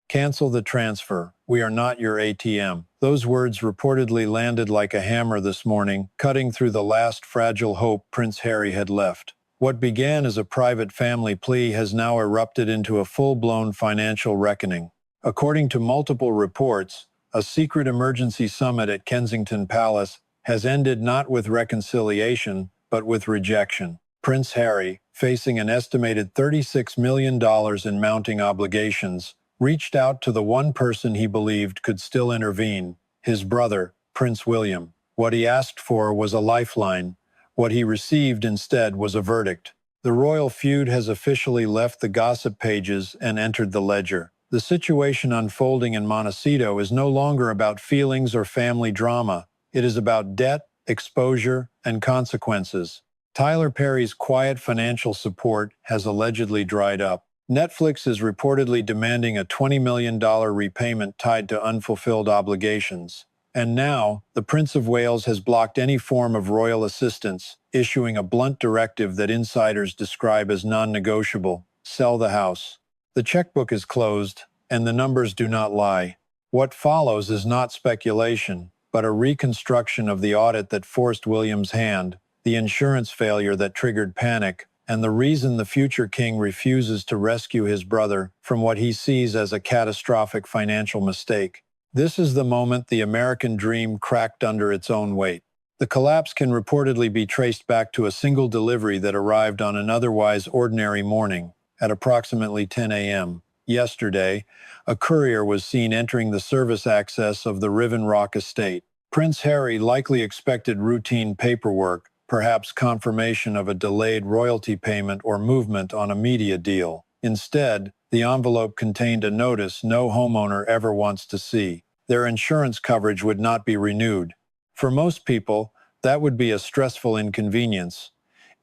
Cancel the transfer. We are not your ATM. Those words reportedly landed like a hammer this morning, cutting through the last fragile hope Prince Harry had left. What began as a private family plea has now erupted into a full-blown financial reckoning. According to multiple reports, a secret emergency summit at Kensington Palace has ended not with reconciliation, but with rejection. Prince Harry, facing an estimated $36 million in mounting obligations, reached out to the one person he believed could still intervene, his brother, Prince William. What he asked for was a lifeline. What he received instead was a verdict. The royal feud has officially left the gossip pages and entered the ledger. The situation unfolding in Montecito is no longer about feelings or family drama. It is about debt, exposure, and consequences. Tyler Perry's quiet financial support has allegedly dried up. Netflix is reportedly demanding a $20 million repayment tied to unfulfilled obligations. And now, the Prince of Wales has blocked any form of royal assistance, issuing a blunt directive that insiders describe as non-negotiable: sell the house. The checkbook is closed, and the numbers do not lie. What follows is not speculation, but a reconstruction of the audit that forced William's hand, the insurance failure that triggered panic, and the reason the future king refuses to rescue his brother from what he sees as a catastrophic financial mistake. This is the moment the American dream cracked under its own weight. The collapse can reportedly be traced back to a single delivery that arrived on an otherwise ordinary morning. At approximately 10 a.m. yesterday, a courier was seen entering the service access of the Riven Rock estate. Prince Harry likely expected routine paperwork, perhaps confirmation of a delayed royalty payment or movement on a media deal. Instead, the envelope contained a notice no homeowner ever wants to see. Their insurance coverage would not be renewed. For most people, that would be a stressful inconvenience.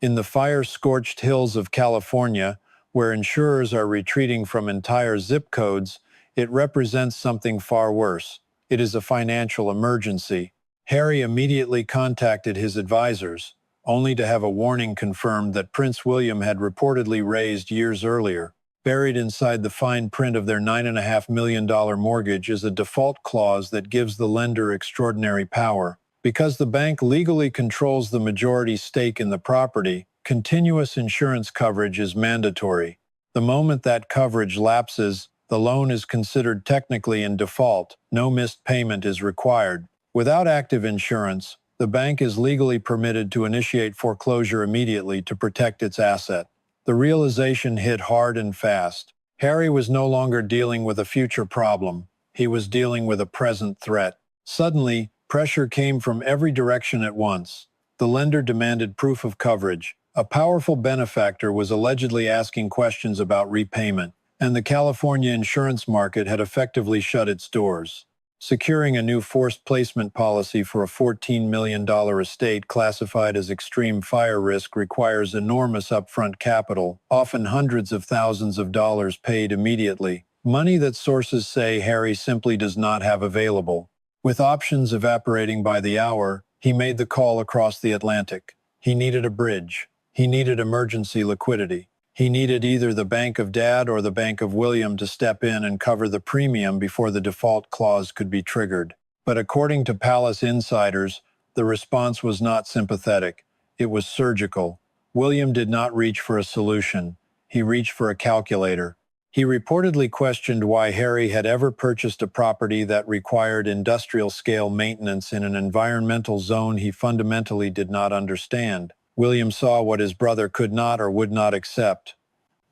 In the fire-scorched hills of California, where insurers are retreating from entire zip codes, it represents something far worse. It is a financial emergency. Harry immediately contacted his advisors, only to have a warning confirmed that Prince William had reportedly raised years earlier. Buried inside the fine print of their $9.5 million mortgage is a default clause that gives the lender extraordinary power. Because the bank legally controls the majority stake in the property, continuous insurance coverage is mandatory. The moment that coverage lapses, the loan is considered technically in default. No missed payment is required. Without active insurance, the bank is legally permitted to initiate foreclosure immediately to protect its asset. The realization hit hard and fast. Harry was no longer dealing with a future problem. He was dealing with a present threat. Suddenly, pressure came from every direction at once. The lender demanded proof of coverage. A powerful benefactor was allegedly asking questions about repayment, and the California insurance market had effectively shut its doors. Securing a new forced placement policy for a $14 million estate classified as extreme fire risk requires enormous upfront capital, often hundreds of thousands of dollars paid immediately, money that sources say Harry simply does not have available. With options evaporating by the hour, he made the call across the Atlantic. He needed a bridge. He needed emergency liquidity. He needed either the Bank of Dad or the Bank of William to step in and cover the premium before the default clause could be triggered. But according to Palace insiders, the response was not sympathetic. It was surgical. William did not reach for a solution. He reached for a calculator. He reportedly questioned why Harry had ever purchased a property that required industrial-scale maintenance in an environmental zone he fundamentally did not understand. William saw what his brother could not or would not accept.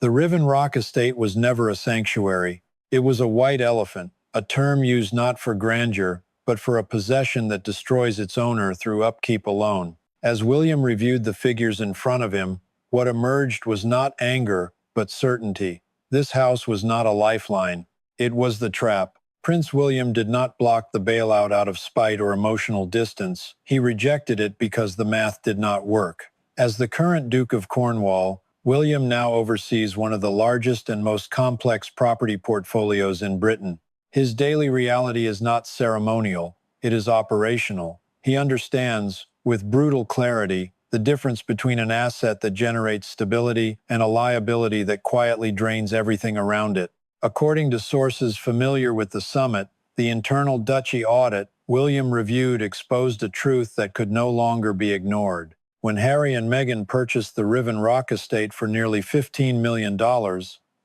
The Riven Rock estate was never a sanctuary. It was a white elephant, a term used not for grandeur, but for a possession that destroys its owner through upkeep alone. As William reviewed the figures in front of him, what emerged was not anger, but certainty. This house was not a lifeline. It was the trap. Prince William did not block the bailout out of spite or emotional distance. He rejected it because the math did not work. As the current Duke of Cornwall, William now oversees one of the largest and most complex property portfolios in Britain. His daily reality is not ceremonial, it is operational. He understands, with brutal clarity, the difference between an asset that generates stability and a liability that quietly drains everything around it. According to sources familiar with the summit, the internal Duchy audit William reviewed exposed a truth that could no longer be ignored. When Harry and Meghan purchased the Riven Rock estate for nearly $15 million,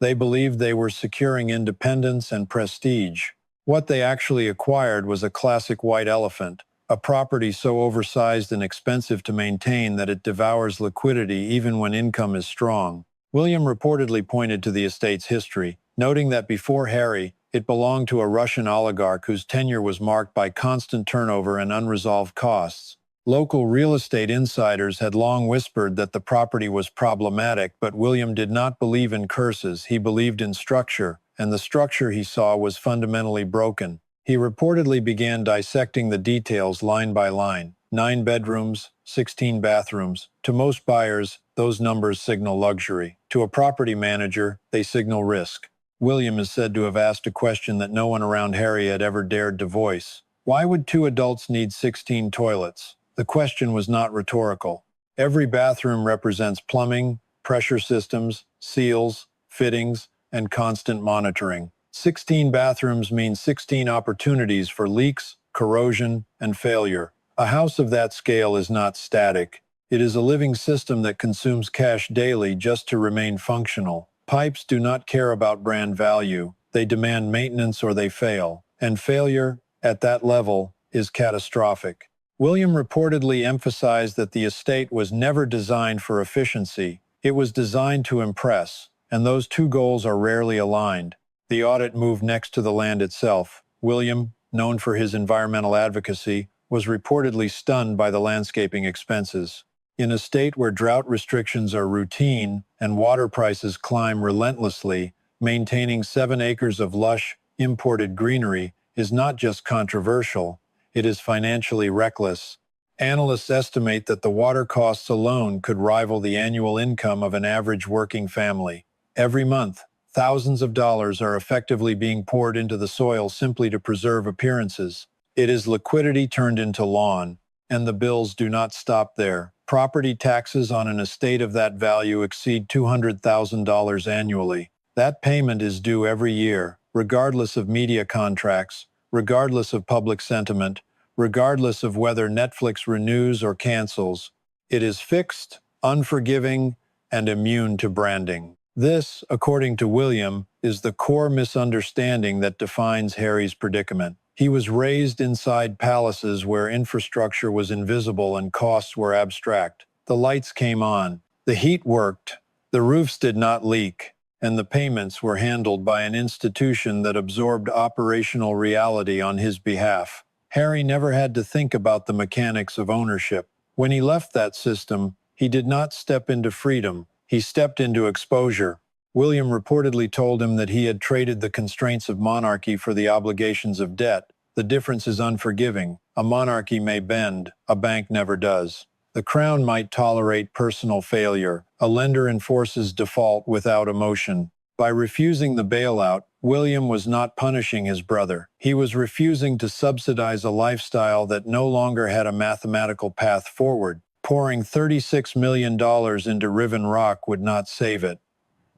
they believed they were securing independence and prestige. What they actually acquired was a classic white elephant, a property so oversized and expensive to maintain that it devours liquidity even when income is strong. William reportedly pointed to the estate's history, noting that before Harry, it belonged to a Russian oligarch whose tenure was marked by constant turnover and unresolved costs. Local real estate insiders had long whispered that the property was problematic, but William did not believe in curses. He believed in structure, and the structure he saw was fundamentally broken. He reportedly began dissecting the details line by line. 9 bedrooms, 16 bathrooms. To most buyers, those numbers signal luxury. To a property manager, they signal risk. William is said to have asked a question that no one around Harry had ever dared to voice. Why would 2 adults need 16 toilets? The question was not rhetorical. Every bathroom represents plumbing, pressure systems, seals, fittings, and constant monitoring. 16 bathrooms means 16 opportunities for leaks, corrosion, and failure. A house of that scale is not static. It is a living system that consumes cash daily just to remain functional. Pipes do not care about brand value. They demand maintenance or they fail. And failure, at that level, is catastrophic. William reportedly emphasized that the estate was never designed for efficiency. It was designed to impress, and those two goals are rarely aligned. The audit moved next to the land itself. William, known for his environmental advocacy, was reportedly stunned by the landscaping expenses. In a state where drought restrictions are routine and water prices climb relentlessly, maintaining 7 acres of lush, imported greenery is not just controversial, it is financially reckless. Analysts estimate that the water costs alone could rival the annual income of an average working family. Every month, thousands of dollars are effectively being poured into the soil simply to preserve appearances. It is liquidity turned into lawn, and the bills do not stop there. Property taxes on an estate of that value exceed $200,000 annually. That payment is due every year, regardless of media contracts, regardless of public sentiment, regardless of whether Netflix renews or cancels. It is fixed, unforgiving, and immune to branding. This, according to William, is the core misunderstanding that defines Harry's predicament. He was raised inside palaces where infrastructure was invisible and costs were abstract. The lights came on, the heat worked, the roofs did not leak, and the payments were handled by an institution that absorbed operational reality on his behalf. Harry never had to think about the mechanics of ownership. When he left that system, he did not step into freedom, he stepped into exposure. William reportedly told him that he had traded the constraints of monarchy for the obligations of debt. The difference is unforgiving. A monarchy may bend, a bank never does. The crown might tolerate personal failure. A lender enforces default without emotion. By refusing the bailout, William was not punishing his brother. He was refusing to subsidize a lifestyle that no longer had a mathematical path forward. Pouring $36 million into Riven Rock would not save it.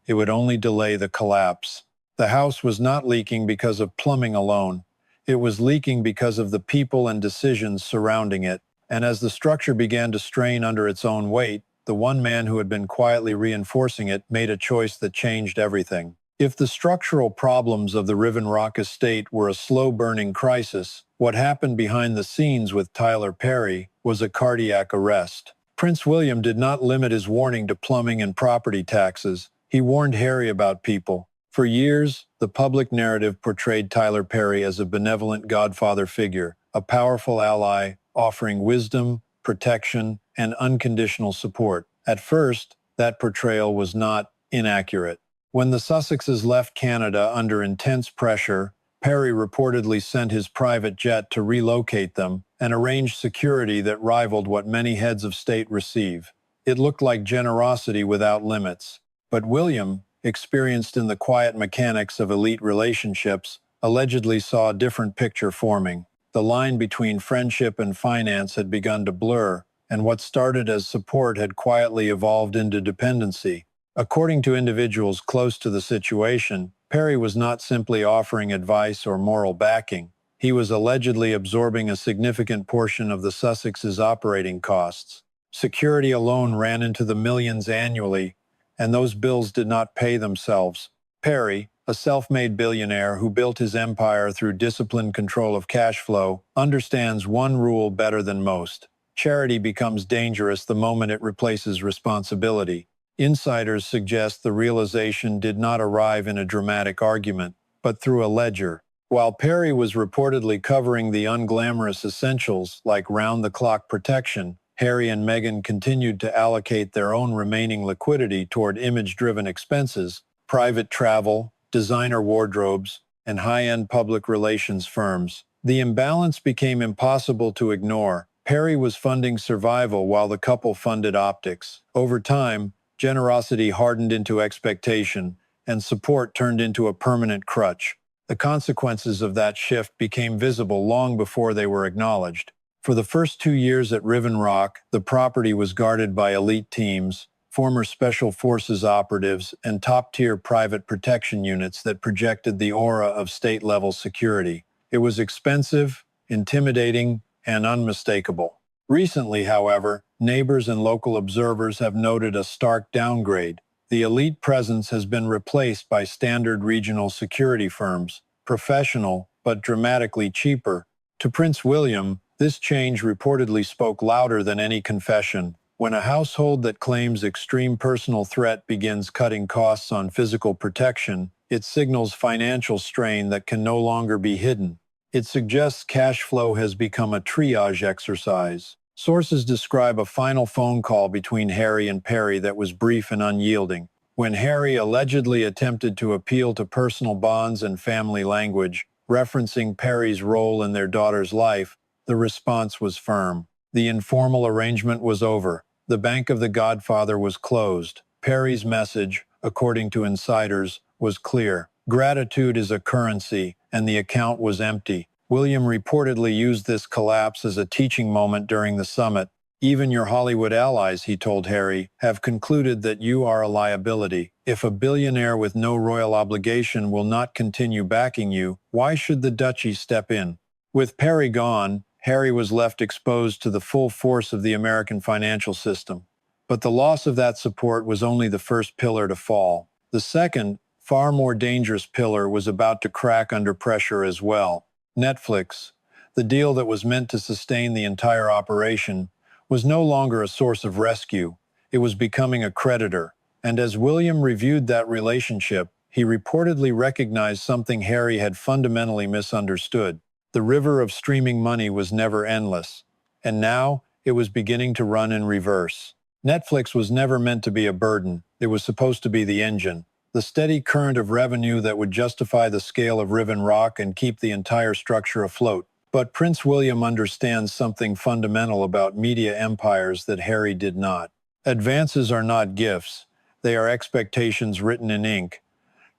It would only delay the collapse. The house was not leaking because of plumbing alone. It was leaking because of the people and decisions surrounding it. And as the structure began to strain under its own weight, the one man who had been quietly reinforcing it made a choice that changed everything. If the structural problems of the Riven Rock estate were a slow-burning crisis, what happened behind the scenes with Tyler Perry was a cardiac arrest. Prince William did not limit his warning to plumbing and property taxes. He warned Harry about people. For years, the public narrative portrayed Tyler Perry as a benevolent godfather figure, a powerful ally offering wisdom, protection, and unconditional support. At first, that portrayal was not inaccurate. When the Sussexes left Canada under intense pressure, Perry reportedly sent his private jet to relocate them and arrange security that rivaled what many heads of state receive. It looked like generosity without limits. But William, experienced in the quiet mechanics of elite relationships, allegedly saw a different picture forming. The line between friendship and finance had begun to blur, and what started as support had quietly evolved into dependency. According to individuals close to the situation, Perry was not simply offering advice or moral backing. He was allegedly absorbing a significant portion of the Sussex's operating costs. Security alone ran into the millions annually, and those bills did not pay themselves. Perry, a self-made billionaire who built his empire through disciplined control of cash flow, understands one rule better than most. Charity becomes dangerous the moment it replaces responsibility. Insiders suggest the realization did not arrive in a dramatic argument, but through a ledger. While Perry was reportedly covering the unglamorous essentials like round-the-clock protection, Harry and Meghan continued to allocate their own remaining liquidity toward image-driven expenses, private travel, designer wardrobes, and high-end public relations firms. The imbalance became impossible to ignore. Perry was funding survival while the couple funded optics. Over time, generosity hardened into expectation, and support turned into a permanent crutch. The consequences of that shift became visible long before they were acknowledged. For the first 2 years at Riven Rock, the property was guarded by elite teams, former Special Forces operatives, and top-tier private protection units that projected the aura of state-level security. It was expensive, intimidating, and unmistakable. Recently, however, neighbors and local observers have noted a stark downgrade. The elite presence has been replaced by standard regional security firms, professional but dramatically cheaper. To Prince William, this change reportedly spoke louder than any confession. When a household that claims extreme personal threat begins cutting costs on physical protection, it signals financial strain that can no longer be hidden. It suggests cash flow has become a triage exercise. Sources describe a final phone call between Harry and Perry that was brief and unyielding. When Harry allegedly attempted to appeal to personal bonds and family language, referencing Perry's role in their daughter's life, the response was firm. The informal arrangement was over. The Bank of the Godfather was closed. Perry's message, according to insiders, was clear. Gratitude is a currency, and the account was empty. William reportedly used this collapse as a teaching moment during the summit. Even your Hollywood allies, he told Harry, have concluded that you are a liability. If a billionaire with no royal obligation will not continue backing you, why should the Duchy step in? With Perry gone, Harry was left exposed to the full force of the American financial system. But the loss of that support was only the first pillar to fall. The second, far more dangerous pillar was about to crack under pressure as well. Netflix, the deal that was meant to sustain the entire operation, was no longer a source of rescue. It was becoming a creditor. And as William reviewed that relationship, he reportedly recognized something Harry had fundamentally misunderstood. The river of streaming money was never endless. And now, it was beginning to run in reverse. Netflix was never meant to be a burden. It was supposed to be the engine. The steady current of revenue that would justify the scale of Riven Rock and keep the entire structure afloat. But Prince William understands something fundamental about media empires that Harry did not. Advances are not gifts. They are expectations written in ink.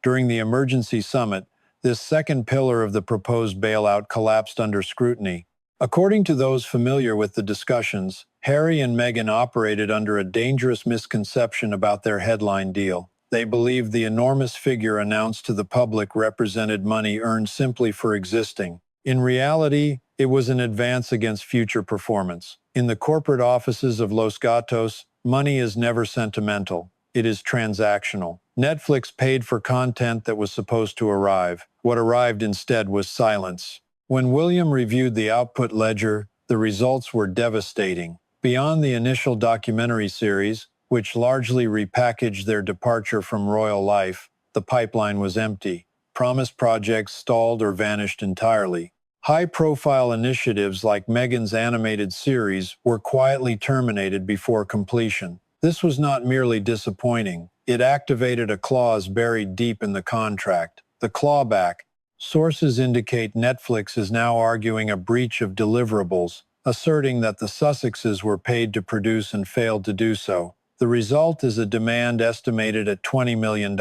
During the emergency summit, this second pillar of the proposed bailout collapsed under scrutiny. According to those familiar with the discussions, Harry and Meghan operated under a dangerous misconception about their headline deal. They believed the enormous figure announced to the public represented money earned simply for existing. In reality, it was an advance against future performance. In the corporate offices of Los Gatos, money is never sentimental. It is transactional. Netflix paid for content that was supposed to arrive. What arrived instead was silence. When William reviewed the output ledger, the results were devastating. Beyond the initial documentary series, which largely repackaged their departure from royal life, the pipeline was empty. Promised projects stalled or vanished entirely. High-profile initiatives like Meghan's animated series were quietly terminated before completion. This was not merely disappointing. It activated a clause buried deep in the contract, the clawback. Sources indicate Netflix is now arguing a breach of deliverables, asserting that the Sussexes were paid to produce and failed to do so. The result is a demand estimated at $20 million.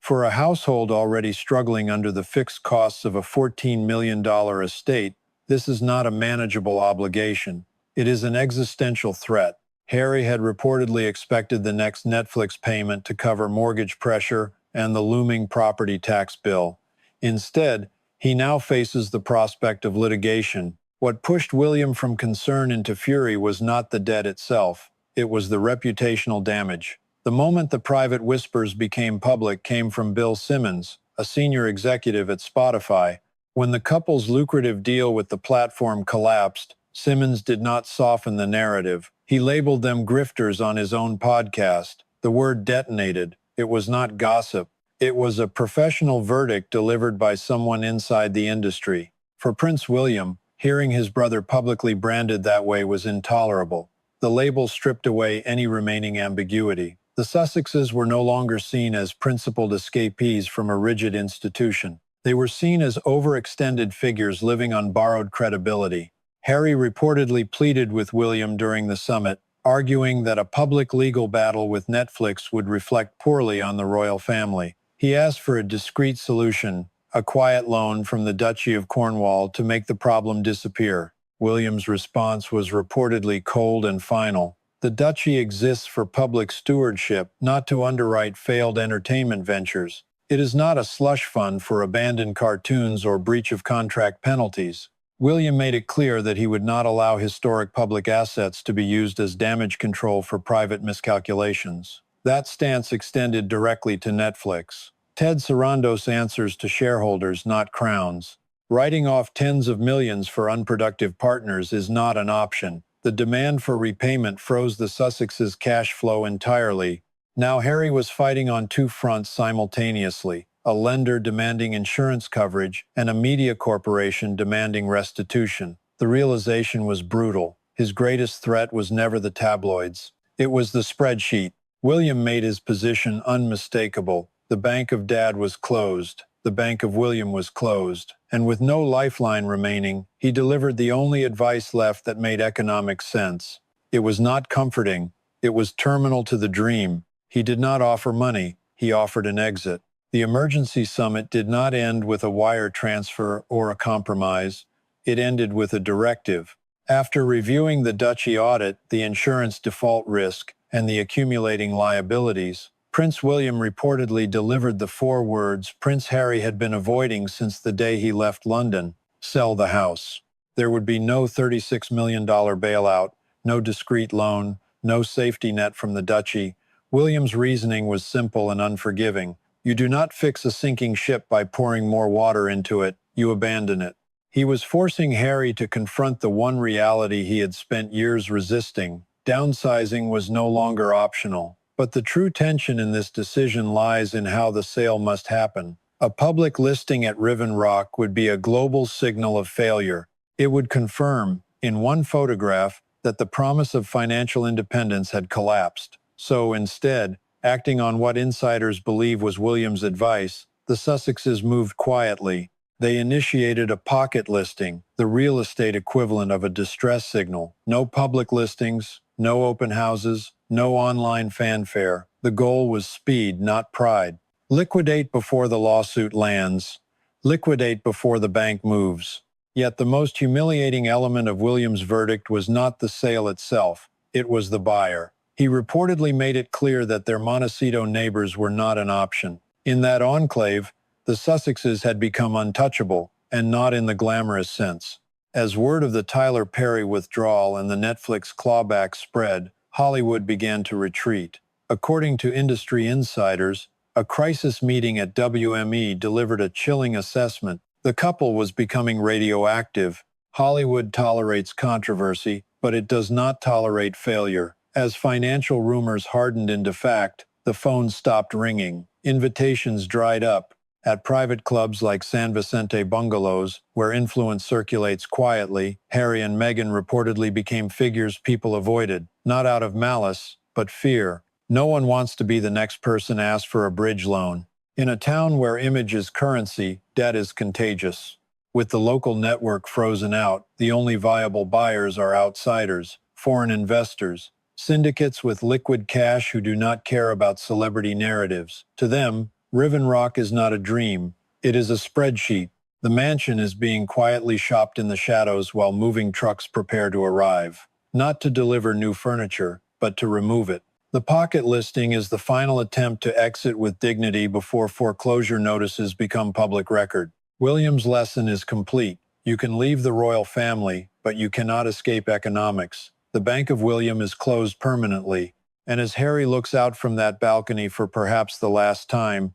For a household already struggling under the fixed costs of a $14 million estate, this is not a manageable obligation. It is an existential threat. Harry had reportedly expected the next Netflix payment to cover mortgage pressure, and the looming property tax bill. Instead, he now faces the prospect of litigation. What pushed William from concern into fury was not the debt itself, it was the reputational damage. The moment the private whispers became public came from Bill Simmons, a senior executive at Spotify. When the couple's lucrative deal with the platform collapsed, Simmons did not soften the narrative. He labeled them grifters on his own podcast. The word detonated. It was not gossip. It was a professional verdict delivered by someone inside the industry. For Prince William, hearing his brother publicly branded that way was intolerable. The label stripped away any remaining ambiguity. The Sussexes were no longer seen as principled escapees from a rigid institution. They were seen as overextended figures living on borrowed credibility. Harry reportedly pleaded with William during the summit, arguing that a public legal battle with Netflix would reflect poorly on the royal family. He asked for a discreet solution, a quiet loan from the Duchy of Cornwall to make the problem disappear. William's response was reportedly cold and final. The Duchy exists for public stewardship, not to underwrite failed entertainment ventures. It is not a slush fund for abandoned cartoons or breach of contract penalties. William made it clear that he would not allow historic public assets to be used as damage control for private miscalculations. That stance extended directly to Netflix. Ted Sarandos answers to shareholders, not crowns. Writing off tens of millions for unproductive partners is not an option. The demand for repayment froze the Sussexes' cash flow entirely. Now Harry was fighting on two fronts simultaneously, a lender demanding insurance coverage and a media corporation demanding restitution. The realization was brutal. His greatest threat was never the tabloids. It was the spreadsheet. William made his position unmistakable. The bank of Dad was closed. The bank of William was closed. And with no lifeline remaining, he delivered the only advice left that made economic sense. It was not comforting. It was terminal to the dream. He did not offer money. He offered an exit. The emergency summit did not end with a wire transfer or a compromise. It ended with a directive. After reviewing the Duchy audit, the insurance default risk, and the accumulating liabilities, Prince William reportedly delivered the four words Prince Harry had been avoiding since the day he left London: sell the house. There would be no $36 million bailout, no discreet loan, no safety net from the Duchy. William's reasoning was simple and unforgiving. You do not fix a sinking ship by pouring more water into it, you abandon it. He was forcing Harry to confront the one reality he had spent years resisting. Downsizing was no longer optional. But the true tension in this decision lies in how the sale must happen. A public listing at Riven Rock would be a global signal of failure. It would confirm, in one photograph, that the promise of financial independence had collapsed. So instead, acting on what insiders believe was William's advice, the Sussexes moved quietly. They initiated a pocket listing, the real estate equivalent of a distress signal. No public listings, no open houses, no online fanfare. The goal was speed, not pride. Liquidate before the lawsuit lands. Liquidate before the bank moves. Yet the most humiliating element of William's verdict was not the sale itself. It was the buyer. He reportedly made it clear that their Montecito neighbors were not an option. In that enclave, the Sussexes had become untouchable, and not in the glamorous sense. As word of the Tyler Perry withdrawal and the Netflix Clawback spread, Hollywood began to retreat. According to industry insiders, a crisis meeting at WME delivered a chilling assessment. The couple was becoming radioactive. Hollywood tolerates controversy, but it does not tolerate failure. As financial rumors hardened into fact, the phone stopped ringing. Invitations dried up. At private clubs like San Vicente Bungalows, where influence circulates quietly, Harry and Meghan reportedly became figures people avoided, not out of malice, but fear. No one wants to be the next person asked for a bridge loan. In a town where image is currency, debt is contagious. With the local network frozen out, the only viable buyers are outsiders, foreign investors, syndicates with liquid cash who do not care about celebrity narratives. To them, Riven Rock is not a dream, it is a spreadsheet. The mansion is being quietly shopped in the shadows while moving trucks prepare to arrive, not to deliver new furniture, but to remove it. The pocket listing is the final attempt to exit with dignity before foreclosure notices become public record. William's lesson is complete. You can leave the royal family, but you cannot escape economics. The Bank of William is closed permanently, and as Harry looks out from that balcony for perhaps the last time,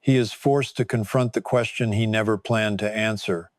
he is forced to confront the question he never planned to answer.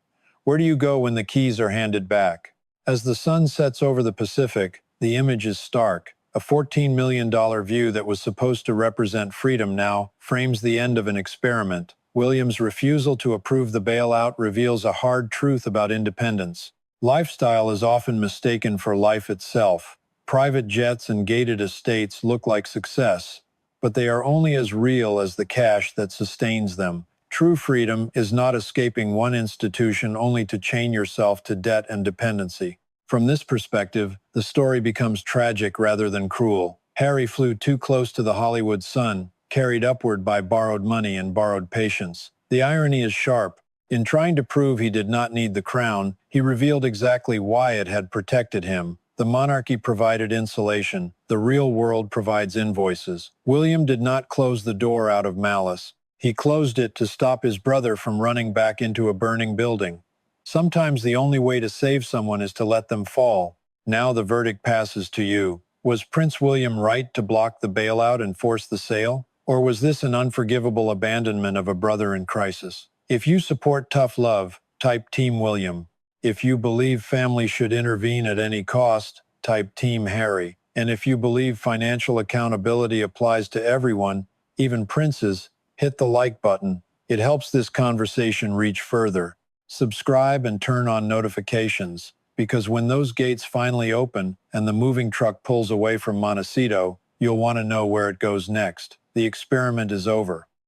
Where do you go when the keys are handed back? As the sun sets over the Pacific, the image is stark. A $14 million view that was supposed to represent freedom now frames the end of an experiment. William's refusal to approve the bailout reveals a hard truth about independence. Lifestyle is often mistaken for life itself. Private jets and gated estates look like success, but they are only as real as the cash that sustains them. True freedom is not escaping one institution only to chain yourself to debt and dependency. From this perspective, the story becomes tragic rather than cruel. Harry flew too close to the Hollywood sun, carried upward by borrowed money and borrowed patience. The irony is sharp. In trying to prove he did not need the crown, he revealed exactly why it had protected him. The monarchy provided insulation. The real world provides invoices. William did not close the door out of malice. He closed it to stop his brother from running back into a burning building. Sometimes the only way to save someone is to let them fall. Now the verdict passes to you. Was Prince William right to block the bailout and force the sale? Or was this an unforgivable abandonment of a brother in crisis? If you support tough love, type Team William. If you believe family should intervene at any cost, type Team Harry. And if you believe financial accountability applies to everyone, even princes, hit the like button. It helps this conversation reach further. Subscribe and turn on notifications, because when those gates finally open and the moving truck pulls away from Montecito, you'll want to know where it goes next. The experiment is over.